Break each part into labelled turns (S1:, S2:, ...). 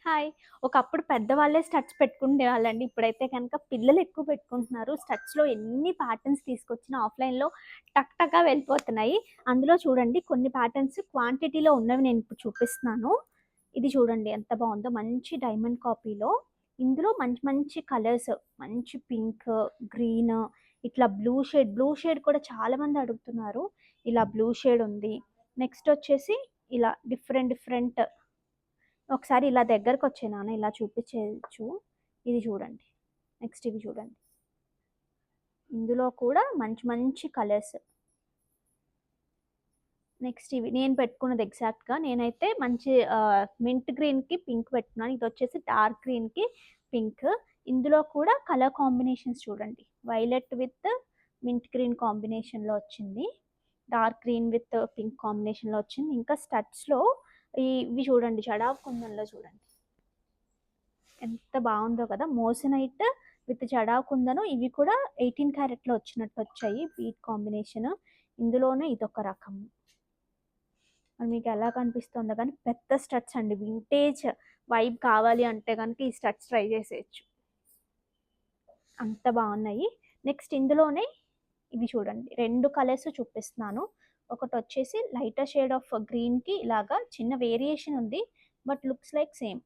S1: Hi. ఒకప్పుడు పెద్దవాళ్ళే studs పెట్టుకునేవాళ్ళండి. ఇప్పుడైతే గనక పిల్లలు ఎక్కువ పెట్టుకుంటున్నారు. స్టడ్స్‌లో ఎన్ని ప్యాటర్న్స్ తీసుకొచ్చినా ఆఫ్‌లైన్‌లో టక్ టకా వెళ్ళిపోతున్నాయి. అందులో చూడండి కొన్ని ప్యాటర్న్స్ క్వాంటిటీలో ఉన్నవి నేనిప్పుడు చూపిస్తున్నాను. ఇది చూడండి ఎంత బావుందో. మంచి డైమండ్ కాపీలో ఇందులో మంచి మంచి కలర్స్ మంచి పింక్, గ్రీన్ ఇట్లా బ్లూ షేడ్ కూడా చాలా మంది అడుగుతున్నారు. ఇలా బ్లూ షేడ్ ఉంది. నెక్స్ట్ వచ్చేసి ఇలా డిఫరెంట్ డిఫరెంట్ ఒకసారి ఇలా దగ్గరకొచ్చేయి నాన్న ఇలా చూపిచ్చేయచ్చు. ఇది చూడండి. నెక్స్ట్ ఇవి చూడండి. ఇందులో కూడా మంచి మంచి కలర్స్. నెక్స్ట్ ఇవి నేను పెట్టుకున్నది ఎగ్జాక్ట్‌గా నేనైతే మంచి మింట్ గ్రీన్‌కి పింక్ పెట్టుకున్నాను. ఇదొచ్చేసి డార్క్ గ్రీన్‌కి పింక్. ఇందులో కూడా కలర్ కాంబినేషన్స్ చూడండి. వైలెట్ విత్ మింట్ గ్రీన్ కాంబినేషన్‌లో వచ్చింది. డార్క్ గ్రీన్ విత్ పింక్ కాంబినేషన్‌లో వచ్చింది. ఇంకా స్టడ్స్‌లో ఇవి చూడండి జడావ్ కుందన్‌లో చూడండి. ఎంత బాగుందో కదా! మోసనైట్ విత్ జడా కుందను ఇవి కూడా 18 క్యారెట్‌లో వచ్చినట్టు వచ్చాయి. Beat combination. ఇందులోనే ఇదొక రకం. మరి మీకు ఎలా కనిపిస్తుందో గానీ పెద్ద స్టడ్స్ అండి. వింటేజ్ వైబ్ కావాలి అంటే గనుక ఈ స్టడ్స్ ట్రై చేసేయచ్చు. అంత బాగున్నాయి. నెక్స్ట్ ఇందులోనే ఇవి చూడండి. 2 కలర్స్ చూపిస్తున్నాను. ఒకటొచ్చేసి లైటర్ షేడ్ ఆఫ్ గ్రీన్‌కి ఇలాగా చిన్న వేరియేషన్ ఉంది. But looks like same.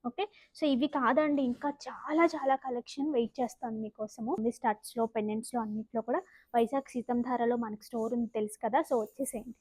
S1: Okay. So, ఇవి కాదండి ఇంకా చాలా చాలా కలెక్షన్ వెయిట్ చేస్తాను మీకోసము. స్టడ్స్‌లో, పెండెంట్స్‌లో అన్నిట్లో కూడా వైజాగ్ సీతంధారలో మనకి స్టోర్ ఉంది తెలుసు కదా! సో, వచ్చేసేయండి.